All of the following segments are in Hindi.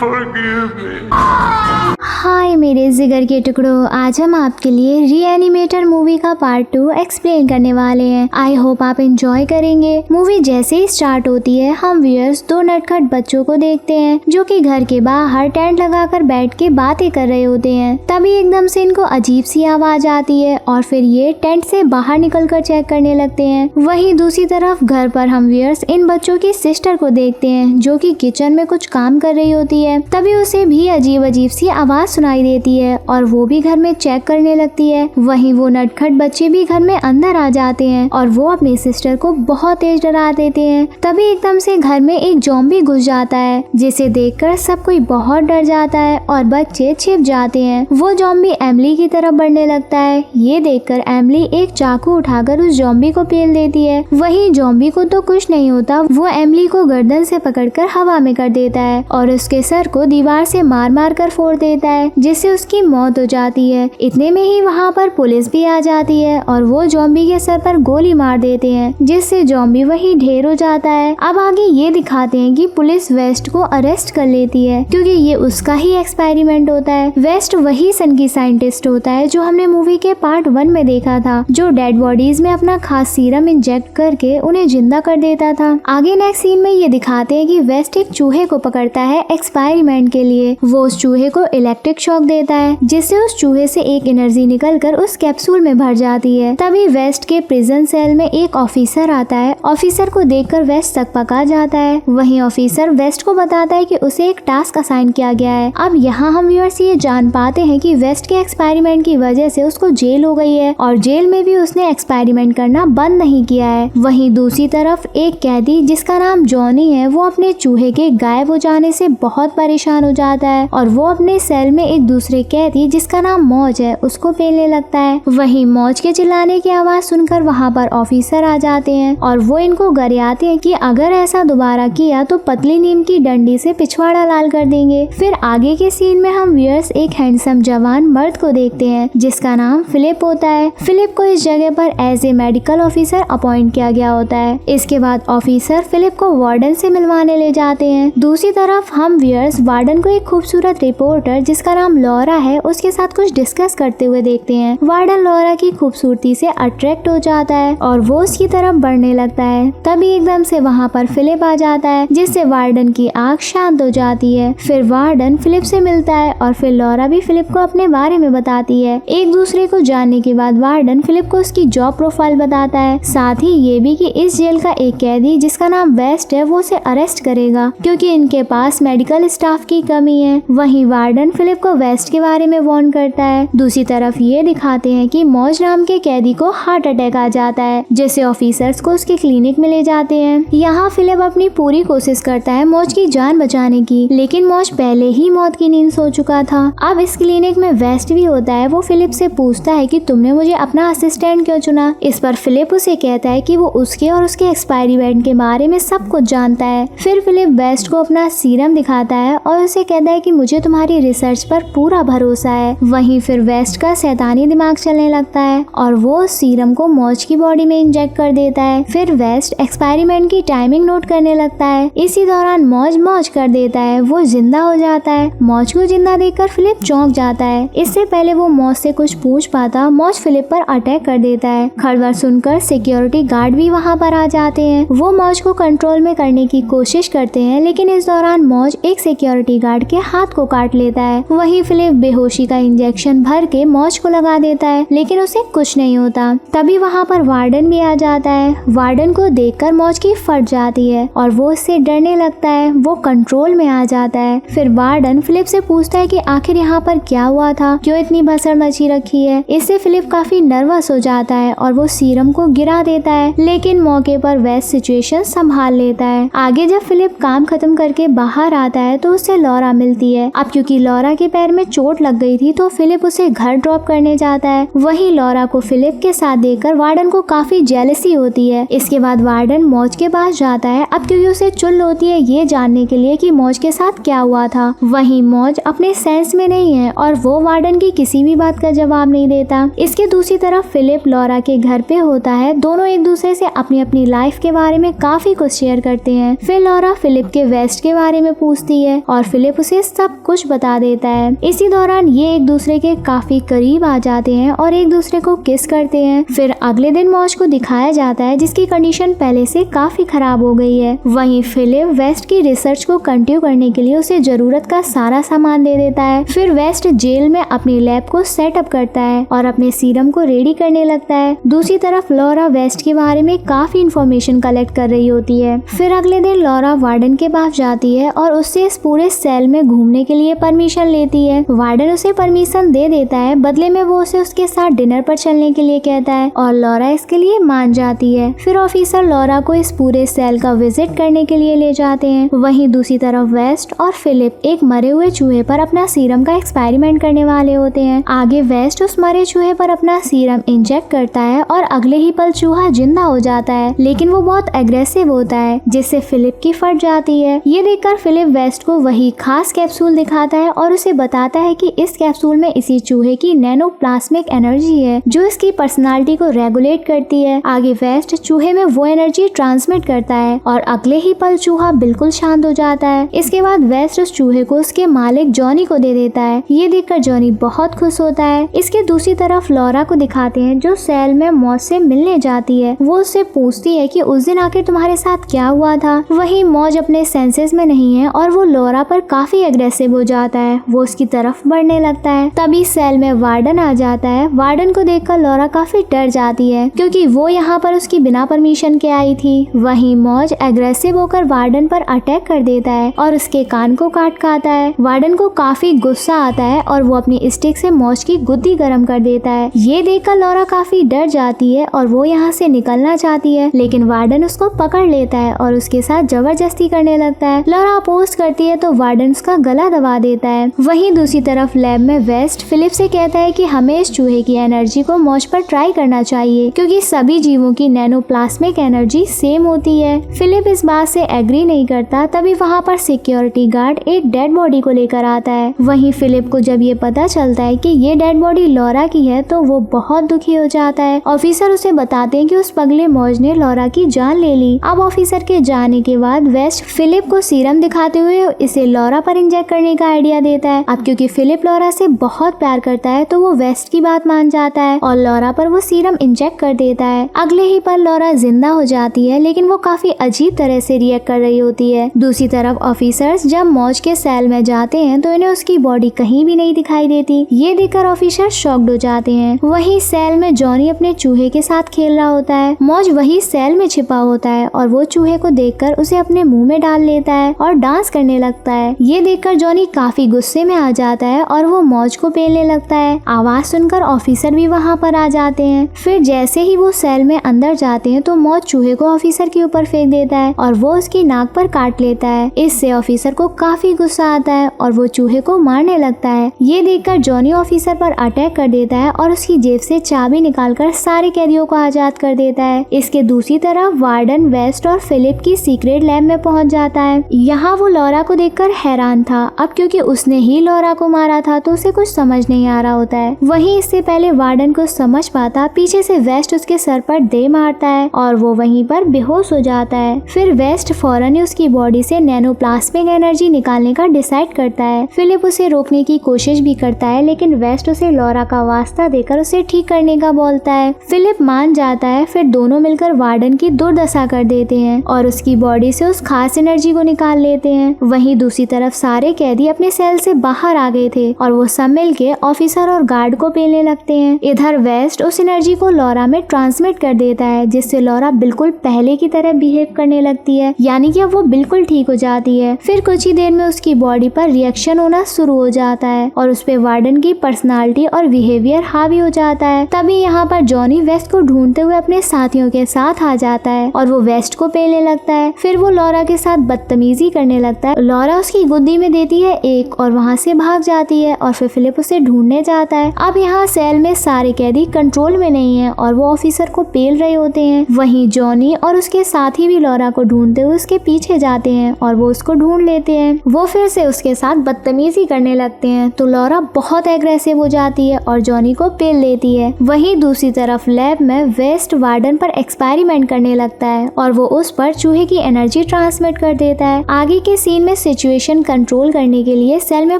forgive me. हाय मेरे जिगर के टुकड़ों, आज हम आपके लिए रीएनिमेटर मूवी का पार्ट 2 एक्सप्लेन करने वाले हैं। आई होप आप एंजॉय करेंगे। मूवी जैसे ही स्टार्ट होती है, हम व्यूअर्स दो नटखट बच्चों को देखते हैं जो कि घर के बाहर टेंट लगाकर बैठ के बातें कर रहे होते हैं। तभी एकदम से इनको अजीब सी आवाज आती है और फिर ये टेंट से बाहर निकलकर चेक करने लगते हैं। वहीं दूसरी तरफ घर पर हम व्यूअर्स इन बच्चों की सिस्टर को देखते हैं जो कि किचन में कुछ काम कर रही होती है। तभी उसे भी अजीब अजीब सी आवाज सुनाई देती है और वो भी घर में चेक करने लगती है। वहीं वो नटखट बच्चे भी घर में अंदर आ जाते हैं और वो अपनी सिस्टर को बहुत तेज डरा देते हैं। तभी एकदम से घर में एक ज़ॉम्बी घुस जाता है जिसे देखकर सब कोई बहुत डर जाता है और बच्चे छिप जाते हैं। वो ज़ॉम्बी एमिली की तरफ बढ़ने लगता है। ये देखकर एमिली एक चाकू उठाकर उस ज़ॉम्बी को पेल देती है। वहीं ज़ॉम्बी को तो कुछ नहीं होता, वो एमिली को गर्दन से पकड़कर हवा में कर देता है और उसके सर को दीवार से मार मार कर फोड़ देता है जिससे उसकी मौत हो जाती है। इतने में ही वहाँ पर पुलिस भी आ जाती है और वो ज़ॉम्बी के सर पर गोली मार देते हैं जिससे ज़ॉम्बी वही ढेर हो जाता है। अब आगे ये दिखाते हैं कि पुलिस वेस्ट को अरेस्ट कर लेती है क्योंकि ये उसका ही एक्सपेरिमेंट होता है। वेस्ट वही सन की साइंटिस्ट होता है जो हमने मूवी के पार्ट 1 में देखा था, जो डेड बॉडीज में अपना खास सीरम इंजेक्ट करके उन्हें जिंदा कर देता था। आगे नेक्स्ट सीन में ये दिखाते हैं कि वेस्ट एक चूहे को पकड़ता है एक्सपेरिमेंट के लिए। वो उस चूहे को इलेक्ट्रिक शॉक देता है जिससे उस चूहे से एक एनर्जी निकलकर उस कैप्सूल में भर जाती है। तभी वेस्ट के प्रिजन सेल में एक ऑफिसर आता है। ऑफिसर को देखकर वेस्ट सकपका जाता है। वहीं ऑफिसर वेस्ट को बताता है कि उसे एक टास्क असाइन किया गया है। अब यहाँ हम व्यूअर्स ये जान पाते हैं कि वेस्ट के एक्सपेरिमेंट की वजह से उसको जेल हो गई है और जेल में भी उसने एक्सपेरिमेंट करना बंद नहीं किया है। वहीं दूसरी तरफ एक कैदी जिसका नाम जॉनी है, वो अपने चूहे के गायब हो जाने से बहुत परेशान हो जाता है और वो अपने सेल में एक दूसरे कैदी जिसका नाम मौज है उसको पेलने लगता है। वहीं मौज के चिल्लाने की आवाज सुनकर वहाँ पर ऑफिसर आ जाते हैं और वो इनको गरियाते हैं कि अगर ऐसा दोबारा किया तो पतली नीम की डंडी से पिछवाड़ा लाल कर देंगे। फिर आगे के सीन में हम व्यूअर्स एक हैंडसम जवान मर्द को देखते हैं जिसका नाम फिलिप होता है। फिलिप को इस जगह पर as a medical officer appoint किया गया होता है। इसके बाद ऑफिसर फिलिप को वार्डन से मिलवाने ले जाते हैं। दूसरी तरफ हम व्यूअर्स वार्डन को एक खूबसूरत रिपोर्टर जिसका नाम लॉरा है उसके साथ कुछ डिस्कस करते हुए देखते हैं। वार्डन लॉरा की खूबसूरती से अट्रैक्ट हो जाता है और वो उसकी तरफ बढ़ने लगता है। तभी एकदम से वहाँ पर फिलिप आ जाता है जिससे वार्डन की आंख शांत हो जाती है। फिर वार्डन फिलिप से मिलता है और फिर लॉरा भी फिलिप को अपने बारे में बताती है। एक दूसरे को जानने के बाद वार्डन फिलिप को उसकी जॉब प्रोफाइल बताता है, साथ ही ये भी कि इस जेल का एक कैदी जिसका नाम वेस्ट है वो उसे अरेस्ट करेगा क्योंकि इनके पास मेडिकल स्टाफ की कमी है। वहीं वार्डन फिलिप को वेस्ट के बारे में वार्न करता है। दूसरी तरफ ये दिखाते हैं कि मौज नाम के कैदी को हार्ट अटैक आ जाता है जिससे ऑफिसर्स को उसके क्लिनिक में ले जाते हैं। यहाँ फिलिप अपनी पूरी कोशिश करता है मौज की जान बचाने की, लेकिन मौज पहले ही मौत की नींद सो चुका था। अब इस क्लिनिक में वेस्ट भी होता है। वो फिलिप से पूछता है कि तुमने मुझे अपना असिस्टेंट क्यों चुना। इस पर फिलिप उसे कहता है कि वो उसके और उसके एक्सपेरिमेंट के बारे में सब कुछ जानता है। फिर फिलिप वेस्ट को अपना सीरम दिखाता है और उसे कहता है कि मुझे तुम्हारी रिसर्च पर पूरा भरोसा है। वहीं फिर वेस्ट का शैतानी दिमाग चलने लगता है और वो सीरम को मौज की बॉडी में इंजेक्ट कर देता है। फिर वेस्ट एक्सपेरिमेंट की टाइमिंग नोट करने लगता है। इसी दौरान मौज मौज कर देता है, वो जिंदा हो जाता है। मौज को जिंदा देखकर फिलिप चौंक जाता है। इससे पहले वो मौज से कुछ पूछ पाता, मौज फिलिप पर अटैक कर देता है। खबर सुनकर सिक्योरिटी गार्ड भी वहाँ पर आ जाते हैं। वो मौज को कंट्रोल में करने की कोशिश करते हैं, लेकिन इस दौरान मौज एक सिक्योरिटी गार्ड के हाथ को काट लेता है। वहीं फिलिप बेहोशी का इंजेक्शन भर के मौज को लगा देता है, लेकिन उसे कुछ नहीं होता। तभी वहाँ पर वार्डन भी आ जाता है। वार्डन को देखकर मौज की फट जाती है और वो उससे डरने लगता है। वो कंट्रोल में आ जाता है। फिर वार्डन फिलिप से पूछता है कि आखिर यहाँ पर क्या हुआ था, क्यों इतनी भसड़ मची रखी है। इससे फिलिप काफी नर्वस हो जाता है और वो सीरम को गिरा देता है, लेकिन मौके पर वेस्ट सिचुएशन संभाल लेता है। आगे जब फिलिप काम खत्म करके बाहर आता है तो उससे लॉरा मिलती है। अब क्योंकि लॉरा के पैर में चोट लग गई थी तो फिलिप उसे घर ड्रॉप करने जाता है। वहीं लॉरा को फिलिप के साथ देखकर वार्डन को काफी जेलसी होती है। इसके बाद वार्डन मौज के पास जाता है, अब क्योंकि उसे चुल होती है ये जानने के लिए कि मौज के साथ क्या हुआ था। वहीं मौज अपने सेंस में नहीं है और वो वार्डन की किसी भी बात का जवाब नहीं देता। इसके दूसरी तरफ फिलिप लॉरा के घर पे होता है। दोनों एक दूसरे से अपनी अपनी लाइफ के बारे में काफी कुछ शेयर करते हैं। फिर लॉरा फिलिप के वेस्ट के बारे में पूछती है और फिलिप उसे सब कुछ बता देता है। इसी दौरान ये एक दूसरे के काफी करीब आ जाते हैं और एक दूसरे को किस करते हैं। फिर अगले दिन मौज को दिखाया जाता है जिसकी कंडीशन पहले से काफी खराब हो गई है। वहीं फिलिप वेस्ट की रिसर्च को कंटिन्यू करने के लिए उसे जरूरत का सारा सामान दे देता है। फिर वेस्ट जेल में अपनी लैब को सेटअप करता है और अपने सीरम को रेडी करने लगता है। दूसरी तरफ लॉरा वेस्ट के बारे में काफी इंफॉर्मेशन कलेक्ट कर रही होती है। फिर अगले दिन लॉरा वार्डन के पास जाती है और उससे इस पूरे सेल में घूमने के लिए परमिशन लेती है। वार्डन उसे परमिशन दे देता है, बदले में वो उसे उसके साथ डिनर पर चलने के लिए कहता है और लॉरा इसके लिए मान जाती है। फिर ऑफिसर लॉरा को इस पूरे सेल का विजिट करने के लिए ले जाते हैं। वहीं दूसरी तरफ वेस्ट और फिलिप एक मरे हुए चूहे पर अपना सीरम का एक्सपेरिमेंट करने वाले होते हैं। आगे वेस्ट उस मरे चूहे पर अपना सीरम इंजेक्ट करता है और अगले ही पल चूहा जिंदा हो जाता है, लेकिन वो बहुत एग्रेसिव होता है जिससे फिलिप की फट जाती है। ये देखकर फिलिप वेस्ट को वही खास कैप्सूल दिखाता है और उसे बताता है कि इस कैप्सूल में इसी चूहे की नैनोप्लास्मिक एनर्जी है जो इसकी पर्सनालिटी को रेगुलेट करती है। आगे वेस्ट चूहे में वो एनर्जी ट्रांसमिट करता है और अगले ही पल चूहा बिल्कुल शांत हो जाता है। इसके बाद वेस्ट उस चूहे को उसके मालिक जॉनी को दे देता है। ये देखकर जॉनी बहुत खुश होता है। इसके दूसरी तरफ लॉरा को दिखाते हैं जो सेल में मौज से मिलने जाती है। वो उससे पूछती है कि उस दिन आखिर तुम्हारे साथ क्या हुआ था। वहीं मौज अपने सेंसेस में नहीं है और वो लॉरा पर काफी एग्रेसिव हो जाता है। वो उसकी तरफ बढ़ने लगता है। तभी सेल में वार्डन आ जाता है। वार्डन को देखकर लॉरा काफी डर जाती है क्योंकि वो यहाँ पर उसकी बिना परमिशन के आई थी। वहीं मौज एग्रेसिव होकर वार्डन पर अटैक कर देता है और उसके कान को काट खाता है। वार्डन को काफी गुस्सा आता है और वो अपनी स्टिक से मौज की गुद्दी गर्म कर देता है। ये देखकर लॉरा काफी डर जाती है और वो यहाँ से निकलना चाहती है, लेकिन वार्डन उसको पकड़ लेता है और उसके साथ जबरदस्ती करने लगता है। लॉरा अपोज करती है तो वार्डन उसका गला दबा देता है। वहीं दूसरी तरफ लैब में वेस्ट फिलिप से कहता है कि हमें इस चूहे की एनर्जी को मौज पर ट्राई करना चाहिए क्योंकि सभी जीवों की नैनोप्लास्मिक एनर्जी सेम होती है। फिलिप इस बात से एग्री नहीं करता। तभी वहाँ पर सिक्योरिटी गार्ड एक डेड बॉडी को लेकर आता है। वहीं फिलिप को जब ये पता चलता है कि ये डेड बॉडी लॉरा की है तो वो बहुत दुखी हो जाता है। ऑफिसर उसे बताते हैं कि उस पगले मौज ने लॉरा की जान ले ली। अब ऑफिसर के जाने के बाद वेस्ट फिलिप को सीरम दिखाते हुए इसे लॉरा पर इंजेक्ट करने का आइडिया देता है। अब क्योंकि फिलिप लॉरा से बहुत प्यार करता है तो वो वेस्ट की बात मान जाता है और लॉरा पर वो सीरम इंजेक्ट कर देता है। अगले ही पल लॉरा जिंदा हो जाती है, लेकिन वो काफी अजीब तरह से रिएक्ट कर रही होती है। दूसरी तरफ ऑफिसर्स जब मौज के सेल में जाते हैं तो इन्हें उसकी बॉडी कहीं भी नहीं दिखाई देती। ये देखकर ऑफिसर शॉक्ड हो जाते हैं। वहीं सेल में जॉनी अपने चूहे के साथ खेल रहा होता है। मौज वही सेल में छिपा होता है और वो चूहे को देखकर उसे अपने मुंह में डाल लेता है और डांस करने लगता है। ये देखकर जॉनी काफी गुस्से में आ जाता है और वो मौज को पेलने लगता है। आवाज सुनकर ऑफिसर भी वहाँ पर आ जाते हैं। फिर जैसे ही वो सेल में अंदर जाते हैं तो मौज चूहे को ऑफिसर के ऊपर फेंक देता है और वो उसकी नाक पर काट लेता है। इससे ऑफिसर को काफी गुस्सा आता है और वो चूहे को मारने लगता है। ये देखकर जॉनी ऑफिसर पर अटैक कर देता है और उसकी जेब से चाबी निकालकर सारे कैदियों को आजाद कर देता है। इसके दूसरी तरफ वार्डन वेस्ट और फिलिप की सीक्रेट लैब में पहुंच जाता है। यहाँ वो लॉरा को देखकर हैरान था। अब क्योंकि उसने ही लॉरा को मारा था तो उसे कुछ समझ नहीं आ रहा होता है। वहीं इससे पहले वार्डन को समझ पाता, पीछे से वेस्ट उसके सर पर दे मारता है और वो वहीं पर बेहोश हो जाता है। फिर वेस्ट फौरन ही उसकी बॉडी से नैनोप्लास्मिक एनर्जी निकालने का डिसाइड करता है। फिलिप उसे रोकने की कोशिश भी करता है, लेकिन वेस्ट उसे लॉरा का वास्ता देकर उसे ठीक करने का बोलता है। फिलिप मान जाता है। फिर दोनों मिलकर वार्डन की दुर्दशा कर देते हैं और उसकी बॉडी से उस खास एनर्जी को निकाल लेते हैं। वहीं दूसरी तरफ सारे कैदी अपने सेल से बाहर आ गए थे और वो सब मिलके ऑफिसर और गार्ड को पेलने लगते हैं। इधर वेस्ट उस एनर्जी को लॉरा में ट्रांसमिट कर देता है, जिससे लॉरा बिल्कुल पहले की तरह बिहेव करने लगती है, यानी कि अब वो बिल्कुल ठीक हो जाती है। फिर कुछ ही देर में उसकी बॉडी पर रिएक्शन होना शुरू हो जाता है और उस पे वार्डन की पर्सनालिटी और बिहेवियर हावी हो जाता है। तभी यहाँ पर जॉनी वेस्ट को ढूंढते हुए अपने साथियों के साथ आ जाता है और वो वेस्ट को पेलने लगता है। फिर वो लॉरा के साथ बदतमीजी करने लगता है। लॉरा उसकी गुद्दी में देती है एक और वहाँ वहाँ से भाग जाती है और फिर फिलिप उसे ढूंढने जाता है। अब यहाँ सेल में सारे कैदी कंट्रोल में नहीं है और वो ऑफिसर को पेल रहे होते हैं। वहीं जॉनी और उसके साथी भी लॉरा को ढूंढते हुए उसके पीछे जाते हैं और वो उसको ढूंढ लेते हैं। वो फिर से उसके साथ बदतमीजी करने लगते हैं तो लॉरा बहुत एग्रेसिव हो जाती है और जॉनी को पेल लेती है। वहीं दूसरी तरफ लैब में वेस्ट वार्डन पर एक्सपेरिमेंट करने लगता है और वो उस पर चूहे की एनर्जी ट्रांसमिट कर देता है। आगे के सीन में सिचुएशन कंट्रोल करने के लिए सेल में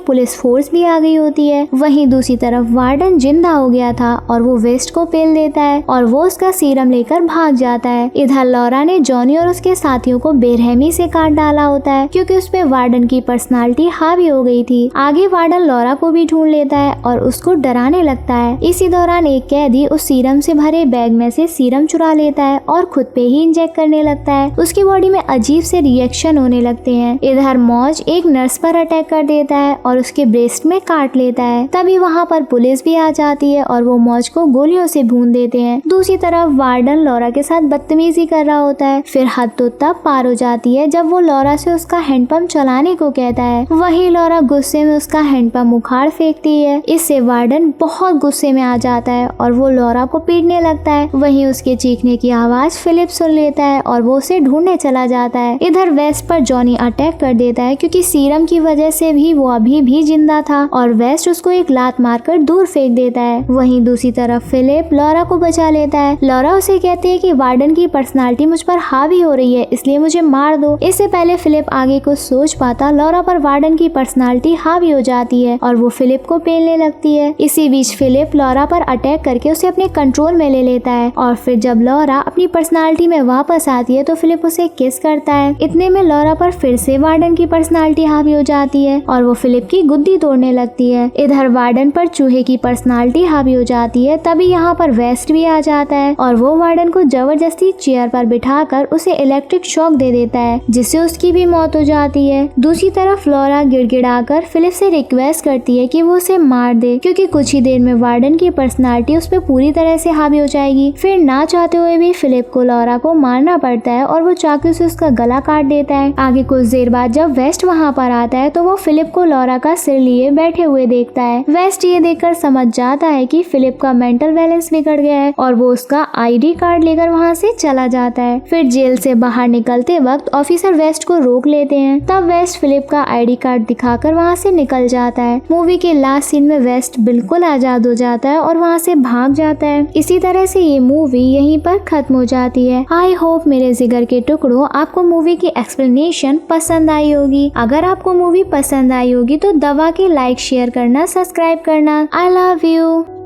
पुलिस फोर्स भी आ गई होती है। वहीं दूसरी तरफ वार्डन जिंदा हो गया था और वो वेस्ट को पेल देता है और वो उसका सीरम लेकर भाग जाता है। इधर लॉरा ने जॉनी और उसके साथियों को बेरहमी से काट डाला होता है क्योंकि उसपे वार्डन की पर्सनालिटी हावी हो गई थी। आगे वार्डन लॉरा को भी ढूंढ लेता है और उसको डराने लगता है। इसी दौरान एक कैदी उस सीरम से भरे बैग में से सीरम चुरा लेता है और खुद पे ही इंजेक्ट करने लगता है। उसकी बॉडी में अजीब से रिएक्शन होने लगते हैं। इधर मौज एक नर्स पर अटैक कर देता है और उसके ब्रेस्ट में काट लेता है। तभी वहाँ पर पुलिस भी आ जाती है और वो मौज को गोलियों से भून देते हैं। दूसरी तरफ वार्डन लॉरा के साथ बदतमीजी कर रहा होता है। फिर हद तो तब पार हो जाती है जब वो लॉरा से उसका हैंडपंप चलाने को कहता है। वही लॉरा गुस्से में उसका हैंडपंप उखाड़ फेंकती है। इससे वार्डन बहुत गुस्से में आ जाता है और वो लॉरा को पीटने लगता है। वहीं उसके चीखने की आवाज फिलिप सुन लेता है और वो उसे ढूंढने चला जाता है। इधर वेस्ट पर जॉनी अटैक कर देता है क्योंकि सीरम की वजह से भी वो अभी भी जिंदा था और वेस्ट उसको एक लात मारकर दूर फेंक देता है। वहीं दूसरी तरफ फिलिप लॉरा को बचा लेता है। लॉरा उसे कहती है कि वार्डन की पर्सनालिटी मुझ पर हावी हो रही है इसलिए मुझे मार दो। इससे पहले फिलिप आगे कुछ सोच पाता लॉरा पर वार्डन की पर्सनालिटी हावी हो जाती है और वो फिलिप को पेलने लगती है। इसी बीच फिलिप लॉरा पर अटैक करके उसे अपने कंट्रोल में ले लेता है और फिर जब लॉरा अपनी पर्सनालिटी में वापस आती है तो फिलिप उसे किस करता है। इतने में लॉरा पर फिर से वार्डन की पर्सनालिटी हावी हो जाती है और वो फिलिप की गुद्दी तोड़ने लगती है। इधर वार्डन पर चूहे की पर्सनालिटी हावी हो जाती है। तभी यहाँ पर वेस्ट भी आ जाता है और वो वार्डन को जबरदस्ती चेयर पर बिठाकर उसे इलेक्ट्रिक शॉक दे देता है जिससे उसकी भी मौत हो जाती है। दूसरी तरफ लॉरा गिड़गिड़ाकर फिलिप से रिक्वेस्ट करती है कि वो उसे मार दे क्योंकि कुछ ही देर में वार्डन की पर्सनालिटी उस पर पूरी तरह से हावी हो जाएगी। फिर ना चाहते हुए भी फिलिप को लॉरा को मारना पड़ता है और वो चाकू से उसका गला काट देता है। आगे कुछ देर बाद जब वेस्ट वहाँ पर आता है तो वो फिलिप को लॉरा का सिर लिए बैठे हुए देखता है। वेस्ट ये देखकर समझ जाता है कि फिलिप का मेंटल बैलेंस बिगड़ गया है और वो उसका आईडी कार्ड लेकर वहाँ से चला जाता है। फिर जेल से बाहर निकलते वक्त ऑफिसर वेस्ट को रोक लेते हैं। तब वेस्ट फिलिप का आईडी कार्ड दिखाकर वहाँ से निकल जाता है। मूवी के लास्ट सीन में वेस्ट बिल्कुल आजाद हो जाता है और वहाँ से भाग जाता है। इसी तरह से ये मूवी यहीं पर खत्म हो जाती है। आई होप मेरे जिगर के टुकड़ों आपको मूवी की एक्सप्लेनेशन पसंद आई होगी। अगर आपको मूवी पसंद आई होगी तो दबा के लाइक शेयर करना सब्सक्राइब करना। I love you.